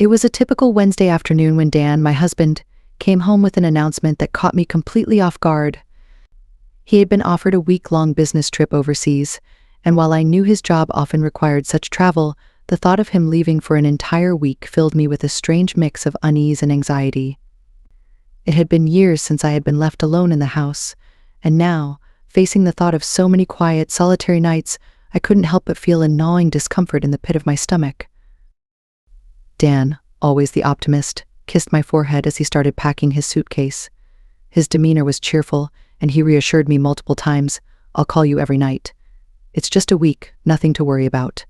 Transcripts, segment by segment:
It was a typical Wednesday afternoon when Dan, my husband, came home with an announcement that caught me completely off guard. He had been offered a week-long business trip overseas, and while I knew his job often required such travel, the thought of him leaving for an entire week filled me with a strange mix of unease and anxiety. It had been years since I had been left alone in the house, and now, facing the thought of so many quiet, solitary nights, I couldn't help but feel a gnawing discomfort in the pit of my stomach. Dan, always the optimist, kissed my forehead as he started packing his suitcase. His demeanor was cheerful, and he reassured me multiple times, "I'll call you every night. It's just a week, nothing to worry about."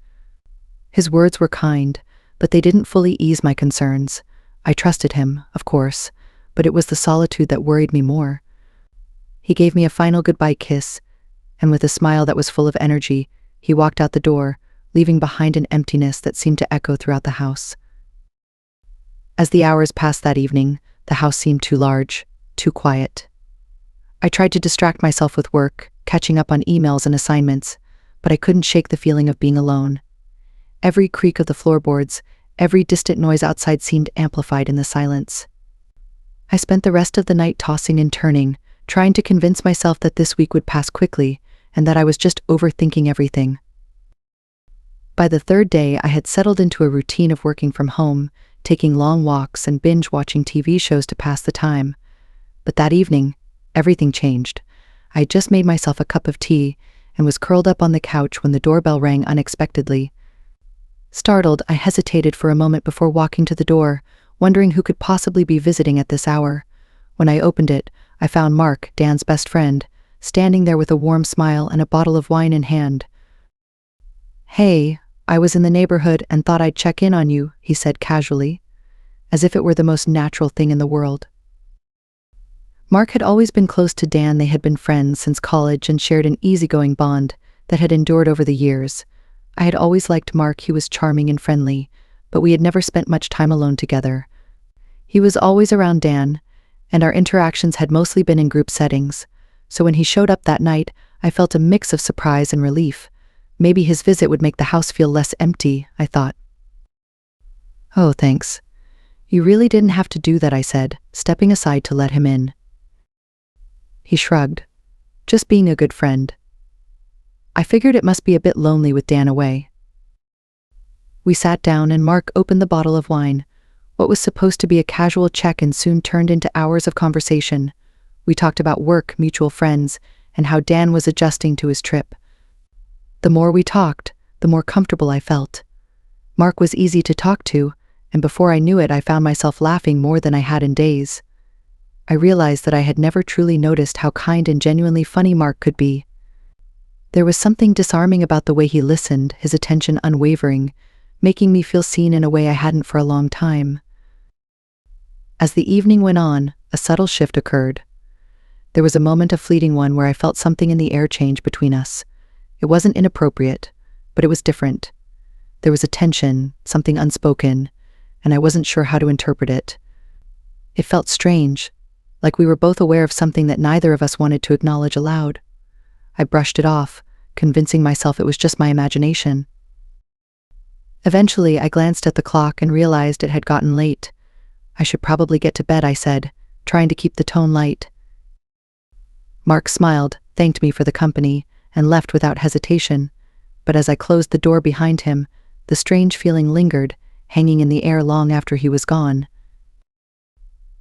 His words were kind, but they didn't fully ease my concerns. I trusted him, of course, but it was the solitude that worried me more. He gave me a final goodbye kiss, and with a smile that was full of energy, he walked out the door, leaving behind an emptiness that seemed to echo throughout the house. As the hours passed that evening, the house seemed too large, too quiet. I tried to distract myself with work, catching up on emails and assignments, but I couldn't shake the feeling of being alone. Every creak of the floorboards, every distant noise outside seemed amplified in the silence. I spent the rest of the night tossing and turning, trying to convince myself that this week would pass quickly and that I was just overthinking everything. By the third day, I had settled into a routine of working from home, taking long walks and binge-watching TV shows to pass the time. But that evening, everything changed. I had just made myself a cup of tea and was curled up on the couch when the doorbell rang unexpectedly. Startled, I hesitated for a moment before walking to the door, wondering who could possibly be visiting at this hour. When I opened it, I found Mark, Dan's best friend, standing there with a warm smile and a bottle of wine in hand. "Hey, I was in the neighborhood and thought I'd check in on you," he said casually, as if it were the most natural thing in the world. Mark had always been close to Dan. They had been friends since college and shared an easygoing bond that had endured over the years. I had always liked Mark. He was charming and friendly, but we had never spent much time alone together. He was always around Dan, and our interactions had mostly been in group settings, so when he showed up that night, I felt a mix of surprise and relief. Maybe his visit would make the house feel less empty, I thought. "Oh, thanks. You really didn't have to do that," I said, stepping aside to let him in. He shrugged. "Just being a good friend." I figured it must be a bit lonely with Dan away. We sat down and Mark opened the bottle of wine. What was supposed to be a casual check-in soon turned into hours of conversation. We talked about work, mutual friends, and how Dan was adjusting to his trip. The more we talked, the more comfortable I felt. Mark was easy to talk to, and before I knew it, I found myself laughing more than I had in days. I realized that I had never truly noticed how kind and genuinely funny Mark could be. There was something disarming about the way he listened, his attention unwavering, making me feel seen in a way I hadn't for a long time. As the evening went on, a subtle shift occurred. There was a moment, a fleeting one, where I felt something in the air change between us. It wasn't inappropriate, but it was different. There was a tension, something unspoken, and I wasn't sure how to interpret it. It felt strange, like we were both aware of something that neither of us wanted to acknowledge aloud. I brushed it off, convincing myself it was just my imagination. Eventually, I glanced at the clock and realized it had gotten late. "I should probably get to bed," I said, trying to keep the tone light. Mark smiled, thanked me for the company, and left without hesitation, but as I closed the door behind him, the strange feeling lingered, hanging in the air long after he was gone.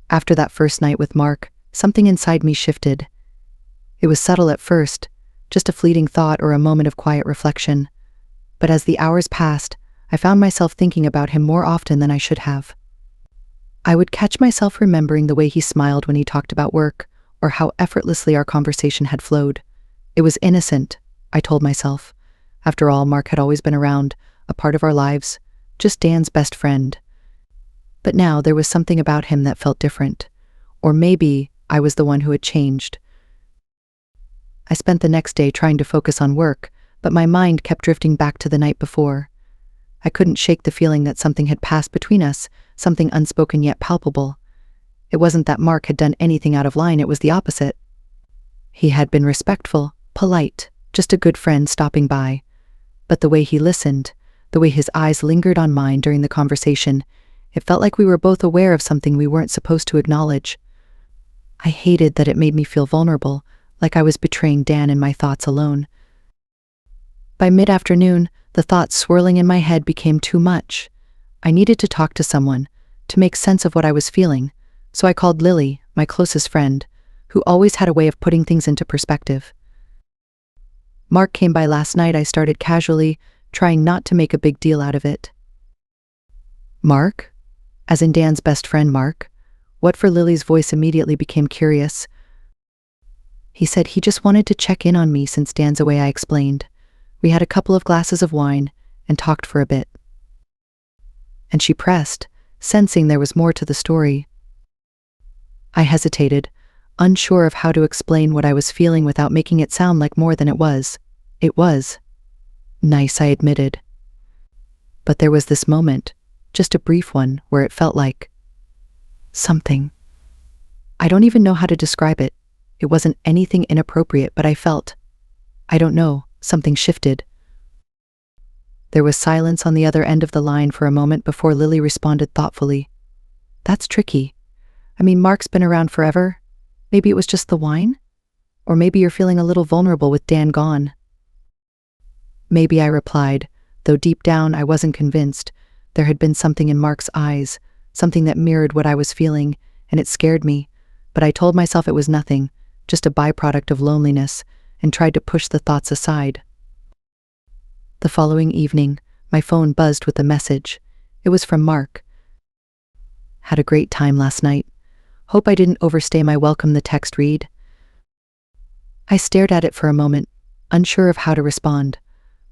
After that first night with Mark, something inside me shifted. It was subtle at first, just a fleeting thought or a moment of quiet reflection. But as the hours passed, I found myself thinking about him more often than I should have. I would catch myself remembering the way he smiled when he talked about work, or how effortlessly our conversation had flowed. It was innocent, I told myself. After all, Mark had always been around, a part of our lives, just Dan's best friend. But now there was something about him that felt different. Or maybe I was the one who had changed. I spent the next day trying to focus on work, but my mind kept drifting back to the night before. I couldn't shake the feeling that something had passed between us, something unspoken yet palpable. It wasn't that Mark had done anything out of line, it was the opposite. He had been respectful, polite, just a good friend stopping by. But the way he listened, the way his eyes lingered on mine during the conversation, It felt like we were both aware of something we weren't supposed to acknowledge. I hated that it made me feel vulnerable, like I was betraying Dan in my thoughts alone. By mid-afternoon, the thoughts swirling in my head became too much. I needed to talk to someone, to make sense of what I was feeling, so I called Lily, my closest friend, who always had a way of putting things into perspective. Mark came by last night. I started casually, trying not to make a big deal out of it. Mark? As in Dan's best friend, Mark? What for? Lily's voice immediately became curious. He said he just wanted to check in on me since Dan's away, I explained. We had a couple of glasses of wine and talked for a bit. And she pressed, sensing there was more to the story. I hesitated, unsure of how to explain what I was feeling without making it sound like more than it was. It was nice, I admitted. But there was this moment, just a brief one, where it felt like something. I don't even know how to describe it. It wasn't anything inappropriate, but I felt, I don't know, something shifted. There was silence on the other end of the line for a moment before Lily responded thoughtfully. That's tricky. I mean, Mark's been around forever. Maybe it was just the wine? Or maybe you're feeling a little vulnerable with Dan gone. Maybe, I replied, though deep down I wasn't convinced. There had been something in Mark's eyes, something that mirrored what I was feeling, and it scared me. But I told myself it was nothing, just a byproduct of loneliness, and tried to push the thoughts aside. The following evening, my phone buzzed with a message. It was from Mark. Had a great time last night. Hope I didn't overstay my welcome, the text read. I stared at it for a moment, unsure of how to respond.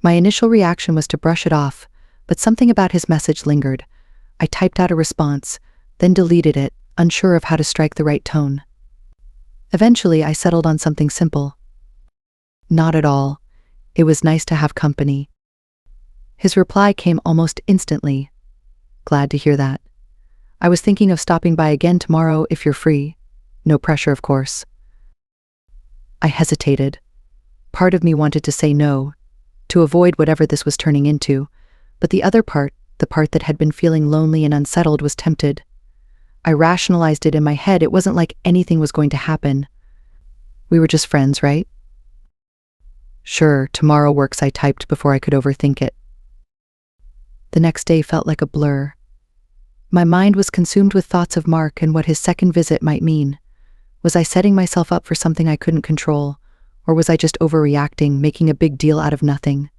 My initial reaction was to brush it off, but something about his message lingered. I typed out a response, then deleted it, unsure of how to strike the right tone. Eventually, I settled on something simple. Not at all. It was nice to have company. His reply came almost instantly. Glad to hear that. I was thinking of stopping by again tomorrow if you're free. No pressure, of course. I hesitated. Part of me wanted to say no, to avoid whatever this was turning into, but the other part, the part that had been feeling lonely and unsettled, was tempted. I rationalized it in my head. It wasn't like anything was going to happen. We were just friends, right? Sure, tomorrow works, I typed before I could overthink it. The next day felt like a blur. My mind was consumed with thoughts of Mark and what his second visit might mean. Was I setting myself up for something I couldn't control, or was I just overreacting, making a big deal out of nothing?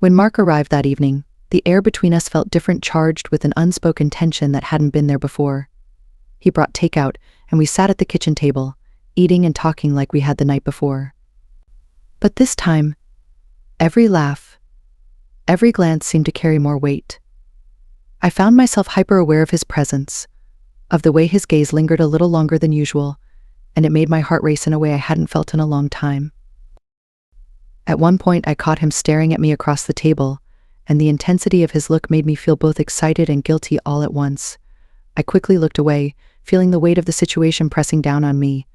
When Mark arrived that evening, the air between us felt different, charged with an unspoken tension that hadn't been there before. He brought takeout, and we sat at the kitchen table, eating and talking like we had the night before. But this time, every laugh, every glance seemed to carry more weight. I found myself hyper-aware of his presence, of the way his gaze lingered a little longer than usual, and it made my heart race in a way I hadn't felt in a long time. At one point, I caught him staring at me across the table, and the intensity of his look made me feel both excited and guilty all at once. I quickly looked away, feeling the weight of the situation pressing down on me.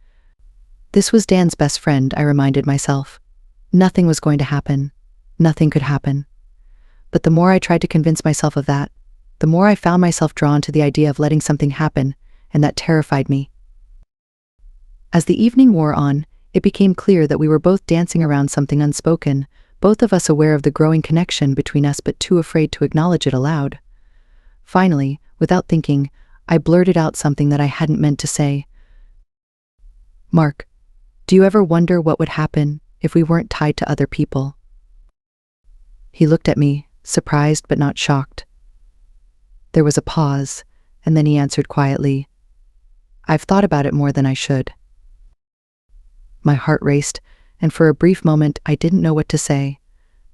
This was Dan's best friend, I reminded myself. Nothing was going to happen. Nothing could happen. But the more I tried to convince myself of that, the more I found myself drawn to the idea of letting something happen, and that terrified me. As the evening wore on, it became clear that we were both dancing around something unspoken, both of us aware of the growing connection between us but too afraid to acknowledge it aloud. Finally, without thinking, I blurted out something that I hadn't meant to say. Mark, do you ever wonder what would happen if we weren't tied to other people? He looked at me, surprised but not shocked. There was a pause, and then he answered quietly, I've thought about it more than I should. My heart raced, and for a brief moment I didn't know what to say.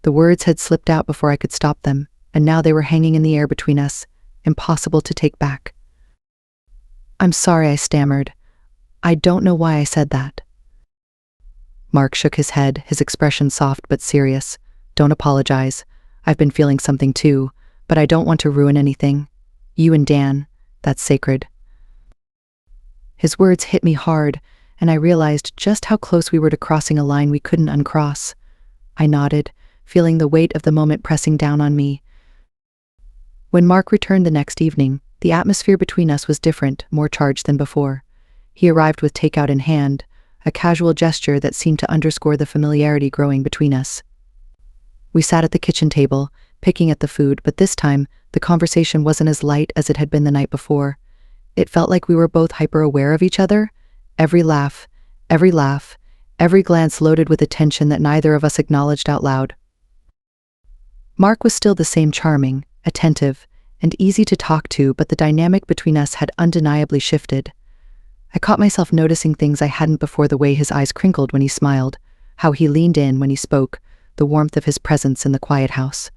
The words had slipped out before I could stop them, and now they were hanging in the air between us, impossible to take back. I'm sorry, I stammered. I don't know why I said that. Mark shook his head, his expression soft but serious. Don't apologize. I've been feeling something too, but I don't want to ruin anything. You and Dan, that's sacred. His words hit me hard, and I realized just how close we were to crossing a line we couldn't uncross. I nodded, feeling the weight of the moment pressing down on me. When Mark returned the next evening, the atmosphere between us was different, more charged than before. He arrived with takeout in hand, a casual gesture that seemed to underscore the familiarity growing between us. We sat at the kitchen table, picking at the food, but this time, the conversation wasn't as light as it had been the night before. It felt like we were both hyper-aware of each other, every laugh, every glance loaded with attention that neither of us acknowledged out loud. Mark was still the same charming, attentive, and easy to talk to, but the dynamic between us had undeniably shifted. I caught myself noticing things I hadn't before: the way his eyes crinkled when he smiled, how he leaned in when he spoke, the warmth of his presence in the quiet house.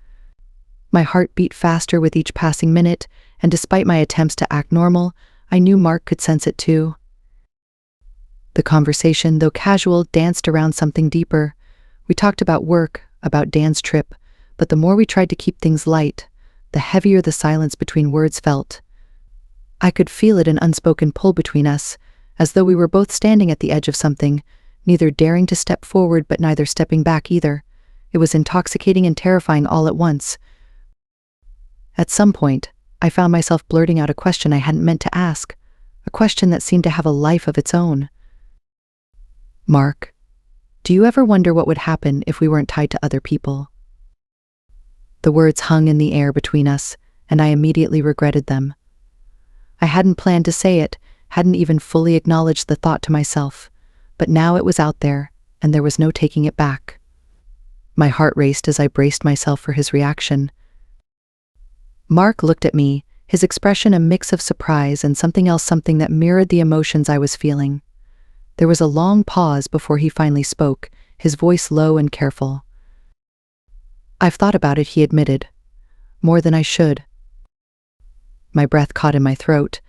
My heart beat faster with each passing minute, and despite my attempts to act normal, I knew Mark could sense it too. The conversation, though casual, danced around something deeper. We talked about work, about Dan's trip, but the more we tried to keep things light, the heavier the silence between words felt. I could feel it, an unspoken pull between us, as though we were both standing at the edge of something, neither daring to step forward but neither stepping back either. It was intoxicating and terrifying all at once. At some point, I found myself blurting out a question I hadn't meant to ask, a question that seemed to have a life of its own. "Mark, do you ever wonder what would happen if we weren't tied to other people?" The words hung in the air between us, and I immediately regretted them. I hadn't planned to say it, hadn't even fully acknowledged the thought to myself, but now it was out there, and there was no taking it back. My heart raced as I braced myself for his reaction. Mark looked at me, his expression a mix of surprise and something else, something that mirrored the emotions I was feeling. There was a long pause before he finally spoke, his voice low and careful. "I've thought about it," he admitted. "More than I should." My breath caught in my throat.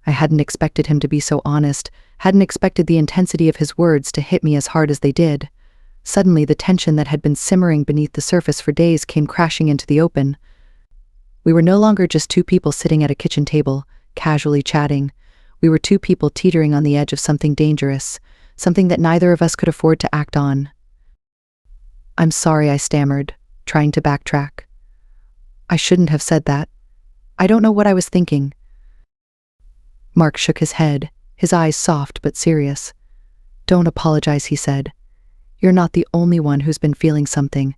I hadn't expected him to be so honest, hadn't expected the intensity of his words to hit me as hard as they did. Suddenly, the tension that had been simmering beneath the surface for days came crashing into the open. We were no longer just two people sitting at a kitchen table, casually chatting. We were two people teetering on the edge of something dangerous, something that neither of us could afford to act on. "I'm sorry," I stammered, trying to backtrack. "I shouldn't have said that. I don't know what I was thinking." Mark shook his head, his eyes soft but serious. "Don't apologize," he said. "You're not the only one who's been feeling something."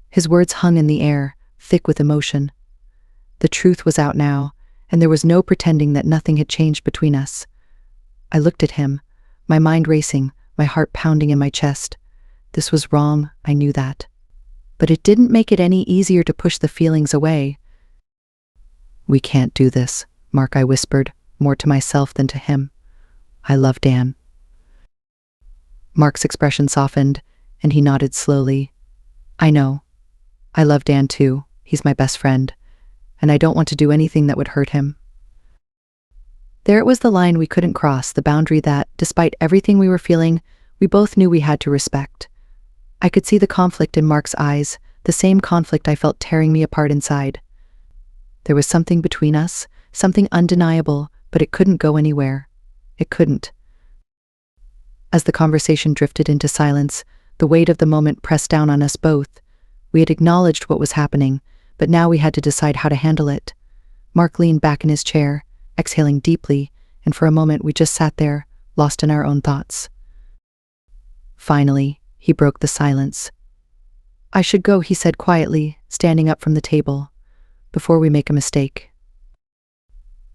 His words hung in the air, thick with emotion. The truth was out now, and there was no pretending that nothing had changed between us. I looked at him, my mind racing, my heart pounding in my chest. This was wrong, I knew that. But it didn't make it any easier to push the feelings away. "We can't do this, Mark," I whispered, more to myself than to him. "I love Dan." Mark's expression softened, and he nodded slowly. "I know. I love Dan too. He's my best friend, and I don't want to do anything that would hurt him." There it was, the line we couldn't cross, the boundary that, despite everything we were feeling, we both knew we had to respect. I could see the conflict in Mark's eyes, the same conflict I felt tearing me apart inside. There was something between us, something undeniable, but it couldn't go anywhere. It couldn't. As the conversation drifted into silence, the weight of the moment pressed down on us both. We had acknowledged what was happening, but now we had to decide how to handle it. Mark leaned back in his chair, exhaling deeply, and for a moment we just sat there, lost in our own thoughts. Finally, he broke the silence. "I should go," he said quietly, standing up from the table, "before we make a mistake."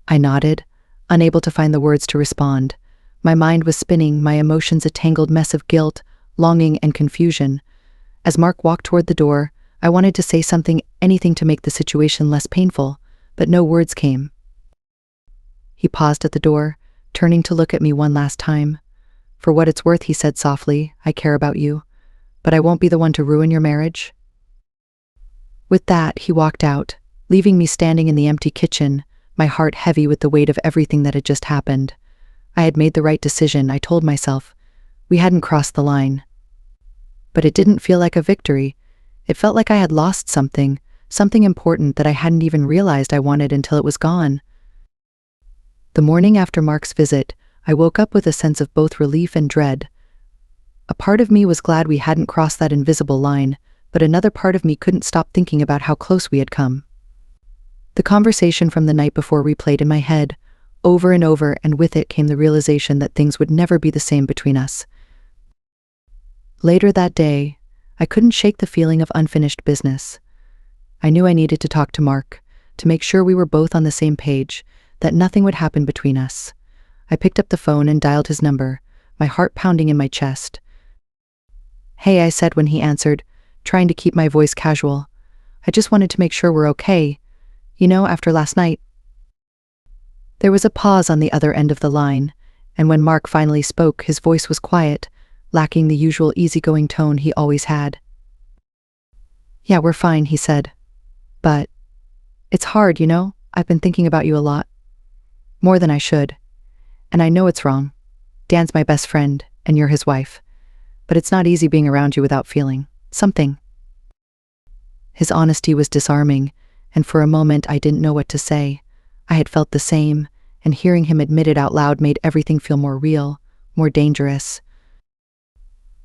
I nodded, unable to find the words to respond. My mind was spinning, my emotions a tangled mess of guilt, longing, and confusion. As Mark walked toward the door, I wanted to say something, anything to make the situation less painful, but no words came. He paused at the door, turning to look at me one last time. "For what it's worth," he said softly, "I care about you, but I won't be the one to ruin your marriage." With that, he walked out, leaving me standing in the empty kitchen, my heart heavy with the weight of everything that had just happened. I had made the right decision, I told myself. We hadn't crossed the line. But it didn't feel like a victory. It felt like I had lost something important that I hadn't even realized I wanted until it was gone. The morning after Mark's visit, I woke up with a sense of both relief and dread. A part of me was glad we hadn't crossed that invisible line, but another part of me couldn't stop thinking about how close we had come. The conversation from the night before replayed in my head, over and over, and with it came the realization that things would never be the same between us. Later that day, I couldn't shake the feeling of unfinished business. I knew I needed to talk to Mark, to make sure we were both on the same page, that nothing would happen between us. I picked up the phone and dialed his number, my heart pounding in my chest. "Hey," I said when he answered, trying to keep my voice casual. "I just wanted to make sure we're okay. You know, after last night." There was a pause on the other end of the line, and when Mark finally spoke, his voice was quiet, lacking the usual easygoing tone he always had. "Yeah, we're fine," he said. "But it's hard, you know? I've been thinking about you a lot. More than I should. And I know it's wrong. Dan's my best friend, and you're his wife. But it's not easy being around you without feeling something." His honesty was disarming, and for a moment I didn't know what to say. I had felt the same, and hearing him admit it out loud made everything feel more real, more dangerous.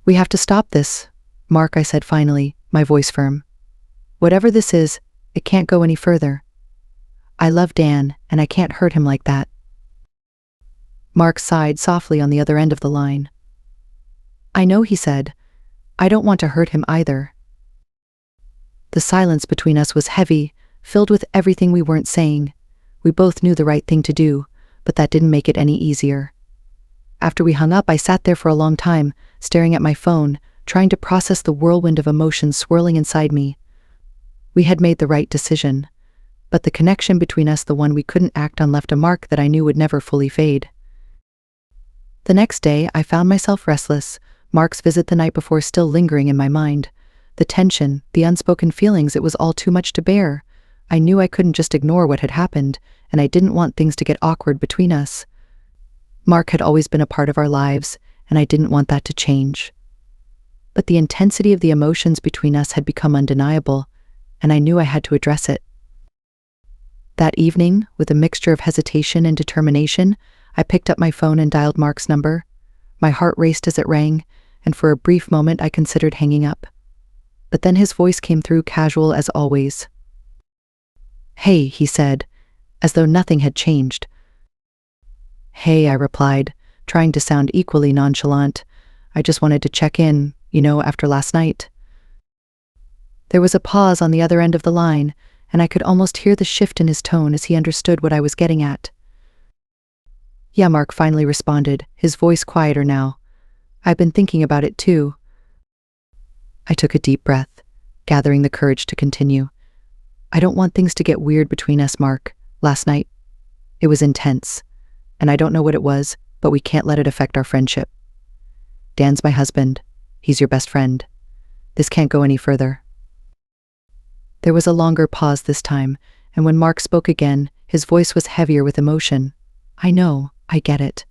"We have to stop this, Mark," I said finally, my voice firm. "Whatever this is, it can't go any further. I love Dan, and I can't hurt him like that." Mark sighed softly on the other end of the line. "I know," he said. "I don't want to hurt him either." The silence between us was heavy, filled with everything we weren't saying. We both knew the right thing to do, but that didn't make it any easier. After we hung up, I sat there for a long time, staring at my phone, trying to process the whirlwind of emotions swirling inside me. We had made the right decision, but the connection between us, the one we couldn't act on, left a mark that I knew would never fully fade. The next day, I found myself restless, Mark's visit the night before still lingering in my mind. The tension, the unspoken feelings, it was all too much to bear. I knew I couldn't just ignore what had happened, and I didn't want things to get awkward between us. Mark had always been a part of our lives, and I didn't want that to change. But the intensity of the emotions between us had become undeniable, and I knew I had to address it. That evening, with a mixture of hesitation and determination, I picked up my phone and dialed Mark's number. My heart raced as it rang, and for a brief moment I considered hanging up. But then his voice came through, casual as always. "Hey," he said, as though nothing had changed. "Hey," I replied, trying to sound equally nonchalant. "I just wanted to check in, you know, after last night." There was a pause on the other end of the line, and I could almost hear the shift in his tone as he understood what I was getting at. "Yeah," Mark finally responded, his voice quieter now. "I've been thinking about it too." I took a deep breath, gathering the courage to continue. "I don't want things to get weird between us, Mark. Last night, it was intense, and I don't know what it was, but we can't let it affect our friendship. Dan's my husband. He's your best friend. This can't go any further." There was a longer pause this time, and when Mark spoke again, his voice was heavier with emotion. "I know, I get it,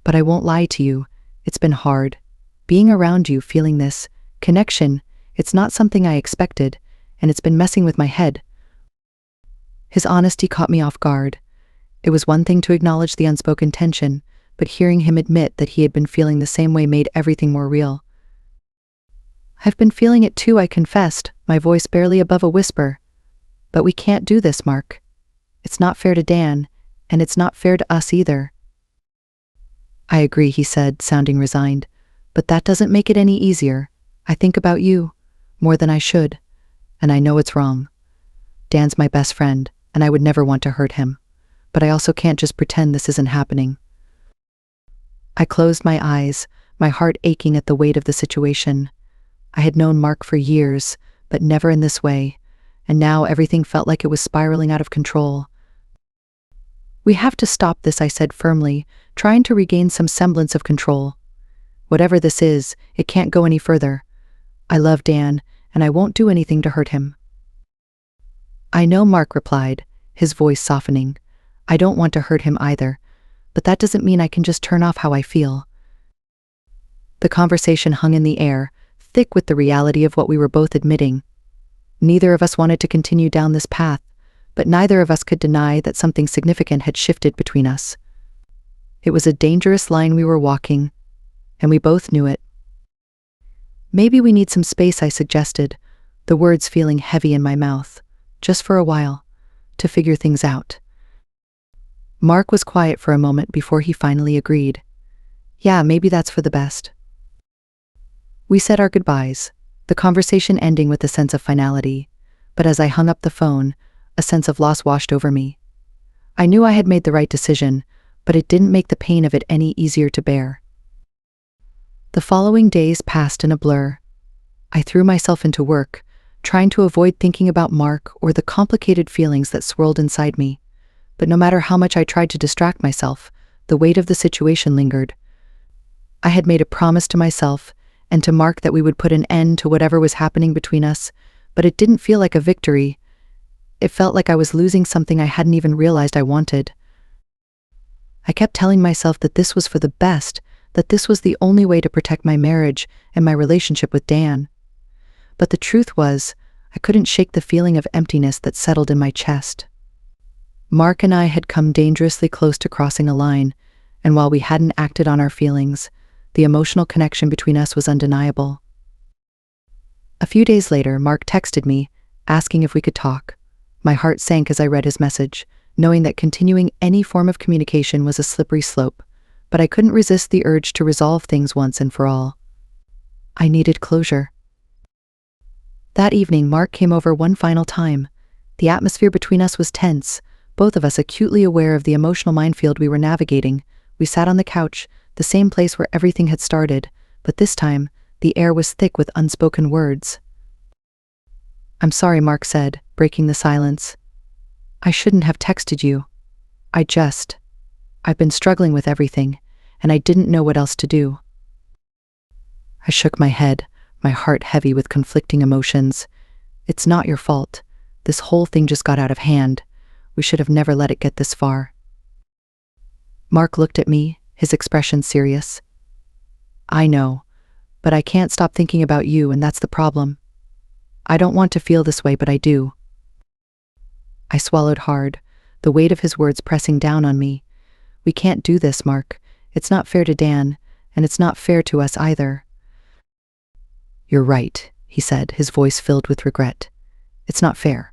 but I won't lie to you. It's been hard. Being around you, feeling this connection, it's not something I expected, and it's been messing with my head." His honesty caught me off guard. It was one thing to acknowledge the unspoken tension, but hearing him admit that he had been feeling the same way made everything more real. "I've been feeling it too," I confessed, my voice barely above a whisper. "But we can't do this, Mark. It's not fair to Dan, and it's not fair to us either." "I agree," he said, sounding resigned, "but that doesn't make it any easier. I think about you, more than I should, and I know it's wrong. Dan's my best friend, and I would never want to hurt him, but I also can't just pretend this isn't happening." I closed my eyes, my heart aching at the weight of the situation. I had known Mark for years, but never in this way, and now everything felt like it was spiraling out of control. "We have to stop this," I said firmly, trying to regain some semblance of control. "Whatever this is, it can't go any further. I love Dan, and I won't do anything to hurt him." "I know," Mark replied, his voice softening. "I don't want to hurt him either, but that doesn't mean I can just turn off how I feel." The conversation hung in the air, thick with the reality of what we were both admitting. Neither of us wanted to continue down this path, but neither of us could deny that something significant had shifted between us. It was a dangerous line we were walking, and we both knew it. "Maybe we need some space," I suggested, the words feeling heavy in my mouth. "Just for a while. to figure things out. Mark was quiet for a moment before he finally agreed. Yeah, maybe that's for the best. We said our goodbyes, the conversation ending with a sense of finality, but as I hung up the phone, a sense of loss washed over me. I knew I had made the right decision, but it didn't make the pain of it any easier to bear. The following days passed in a blur. I threw myself into work, trying to avoid thinking about Mark or the complicated feelings that swirled inside me. But no matter how much I tried to distract myself, the weight of the situation lingered. I had made a promise to myself and to Mark that we would put an end to whatever was happening between us, but it didn't feel like a victory. It felt like I was losing something I hadn't even realized I wanted. I kept telling myself that this was for the best, that this was the only way to protect my marriage and my relationship with Dan. But the truth was, I couldn't shake the feeling of emptiness that settled in my chest. Mark and I had come dangerously close to crossing a line, and while we hadn't acted on our feelings, the emotional connection between us was undeniable. A few days later, Mark texted me, asking if we could talk. My heart sank as I read his message, knowing that continuing any form of communication was a slippery slope, but I couldn't resist the urge to resolve things once and for all. I needed closure. That evening, Mark came over one final time. The atmosphere between us was tense, both of us acutely aware of the emotional minefield we were navigating. We sat on the couch, the same place where everything had started, but this time, the air was thick with unspoken words. "I'm sorry," Mark said, breaking the silence. "I shouldn't have texted you. I've been struggling with everything, and I didn't know what else to do." I shook my head, my heart heavy with conflicting emotions. "It's not your fault. This whole thing just got out of hand. We should have never let it get this far." Mark looked at me, his expression serious. "I know, but I can't stop thinking about you, and that's the problem. I don't want to feel this way, but I do." I swallowed hard, the weight of his words pressing down on me. "We can't do this, Mark. It's not fair to Dan, and it's not fair to us either." "You're right," he said, his voice filled with regret. "It's not fair.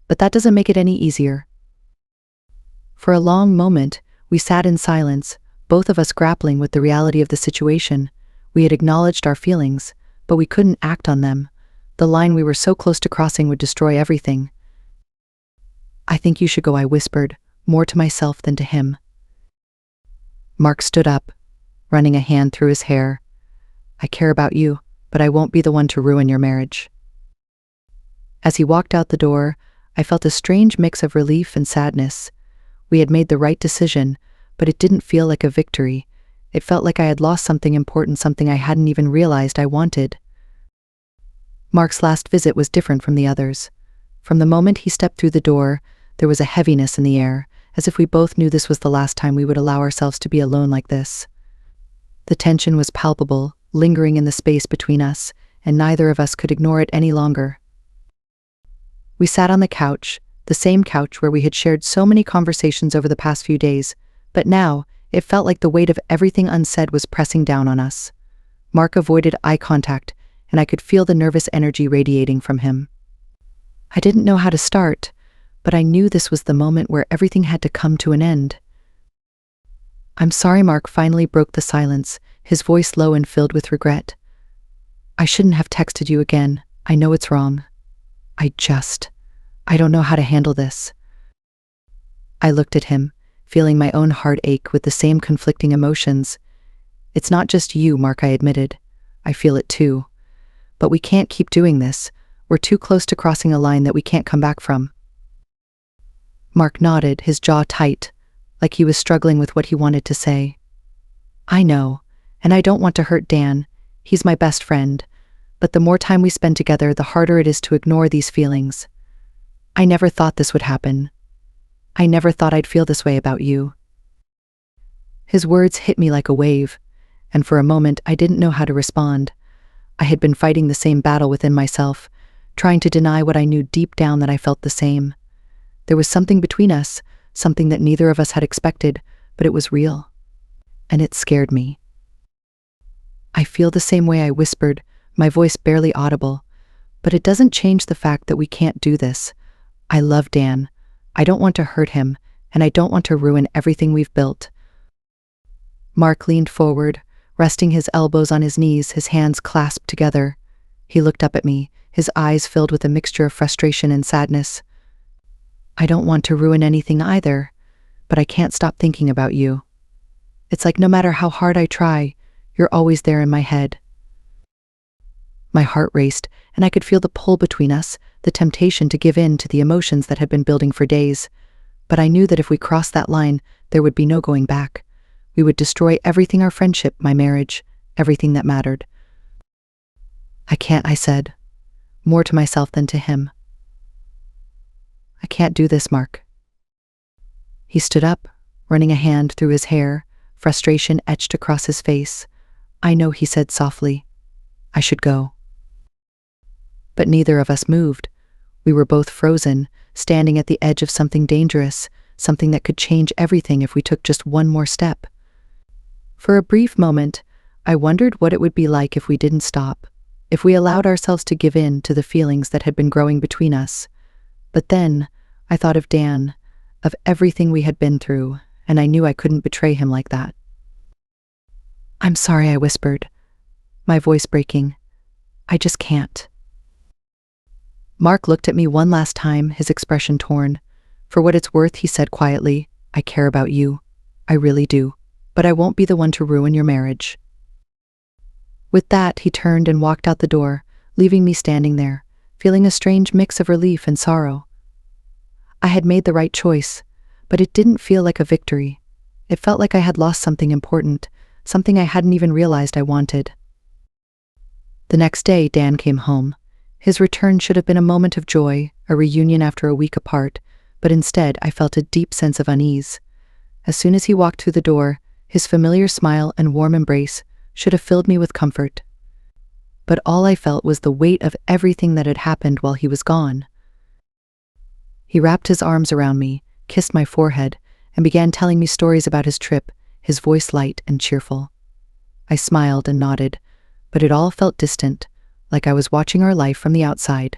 But that doesn't make it any easier." For a long moment, we sat in silence, both of us grappling with the reality of the situation. We had acknowledged our feelings, but we couldn't act on them. The line we were so close to crossing would destroy everything. "I think you should go," I whispered, more to myself than to him. Mark stood up, running a hand through his hair. "I care about you, but I won't be the one to ruin your marriage." As he walked out the door, I felt a strange mix of relief and sadness. We had made the right decision, but it didn't feel like a victory. It felt like I had lost something important, something I hadn't even realized I wanted. Mark's last visit was different from the others. From the moment he stepped through the door, there was a heaviness in the air, as if we both knew this was the last time we would allow ourselves to be alone like this. The tension was palpable, lingering in the space between us, and neither of us could ignore it any longer. We sat on the couch, the same couch where we had shared so many conversations over the past few days, but now, it felt like the weight of everything unsaid was pressing down on us. Mark avoided eye contact, and I could feel the nervous energy radiating from him. I didn't know how to start, but I knew this was the moment where everything had to come to an end. "I'm sorry," Mark finally broke the silence, his voice low and filled with regret. "I shouldn't have texted you again. I know it's wrong. I don't know how to handle this." I looked at him, feeling my own heart ache with the same conflicting emotions. "It's not just you, Mark," I admitted. "I feel it too. But we can't keep doing this. We're too close to crossing a line that we can't come back from." Mark nodded, his jaw tight, like he was struggling with what he wanted to say. "I know, and I don't want to hurt Dan. He's my best friend. But the more time we spend together, the harder it is to ignore these feelings. I never thought this would happen. I never thought I'd feel this way about you." His words hit me like a wave, and for a moment I didn't know how to respond. I had been fighting the same battle within myself, trying to deny what I knew deep down, that I felt the same. There was something between us, something that neither of us had expected, but it was real. And it scared me. "I feel the same way," I whispered, my voice barely audible. "But it doesn't change the fact that we can't do this. I love Dan. I don't want to hurt him, and I don't want to ruin everything we've built. Mark leaned forward, resting his elbows on his knees, his hands clasped together. He looked up at me, his eyes filled with a mixture of frustration and sadness. I don't want to ruin anything either, but I can't stop thinking about you. It's like no matter how hard I try, you're always there in my head. My heart raced, and I could feel the pull between us, the temptation to give in to the emotions that had been building for days. But I knew that if we crossed that line, there would be no going back. We would destroy everything, our friendship, my marriage, everything that mattered. I can't, I said, more to myself than to him. I can't do this, Mark. He stood up, running a hand through his hair, frustration etched across his face. I know, he said softly. I should go. But neither of us moved. We were both frozen, standing at the edge of something dangerous, something that could change everything if we took just one more step. For a brief moment, I wondered what it would be like if we didn't stop, if we allowed ourselves to give in to the feelings that had been growing between us. But then, I thought of Dan, of everything we had been through, and I knew I couldn't betray him like that. I'm sorry, I whispered, my voice breaking. I just can't. Mark looked at me one last time, his expression torn. For what it's worth, he said quietly, I care about you. I really do. But I won't be the one to ruin your marriage. With that, he turned and walked out the door, leaving me standing there, feeling a strange mix of relief and sorrow. I had made the right choice, but it didn't feel like a victory. It felt like I had lost something important, something I hadn't even realized I wanted. The next day, Dan came home. His return should have been a moment of joy, a reunion after a week apart, but instead I felt a deep sense of unease. As soon as he walked through the door, his familiar smile and warm embrace should have filled me with comfort. But all I felt was the weight of everything that had happened while he was gone. He wrapped his arms around me, kissed my forehead, and began telling me stories about his trip, his voice light and cheerful. I smiled and nodded, but it all felt distant, like I was watching our life from the outside.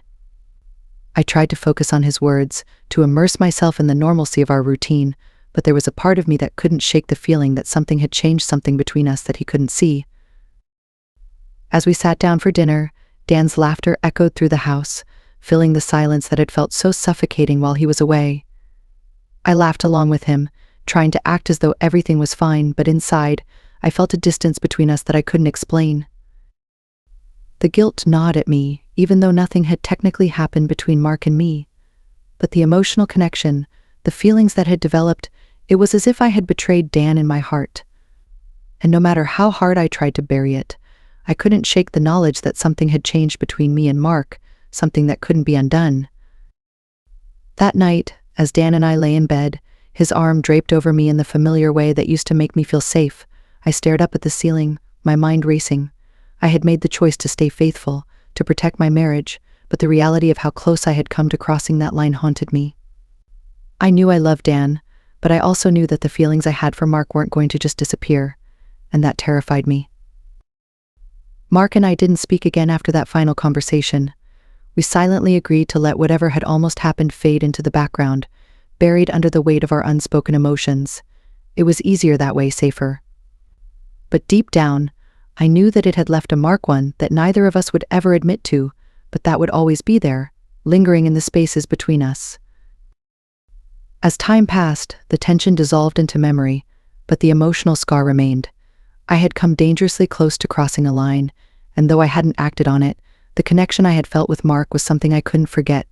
I tried to focus on his words, to immerse myself in the normalcy of our routine, but there was a part of me that couldn't shake the feeling that something had changed, something between us that he couldn't see. As we sat down for dinner, Dan's laughter echoed through the house, filling the silence that had felt so suffocating while he was away. I laughed along with him, trying to act as though everything was fine, but inside, I felt a distance between us that I couldn't explain. The guilt gnawed at me, even though nothing had technically happened between Mark and me. But the emotional connection, the feelings that had developed, it was as if I had betrayed Dan in my heart. And no matter how hard I tried to bury it, I couldn't shake the knowledge that something had changed between me and Mark, something that couldn't be undone. That night, as Dan and I lay in bed, his arm draped over me in the familiar way that used to make me feel safe, I stared up at the ceiling, my mind racing. I had made the choice to stay faithful, to protect my marriage, but the reality of how close I had come to crossing that line haunted me. I knew I loved Dan, but I also knew that the feelings I had for Mark weren't going to just disappear, and that terrified me. Mark and I didn't speak again after that final conversation. We silently agreed to let whatever had almost happened fade into the background, buried under the weight of our unspoken emotions. It was easier that way, safer. But deep down, I knew that it had left a mark, one that neither of us would ever admit to, but that would always be there, lingering in the spaces between us. As time passed, the tension dissolved into memory, but the emotional scar remained. I had come dangerously close to crossing a line, and though I hadn't acted on it, the connection I had felt with Mark was something I couldn't forget,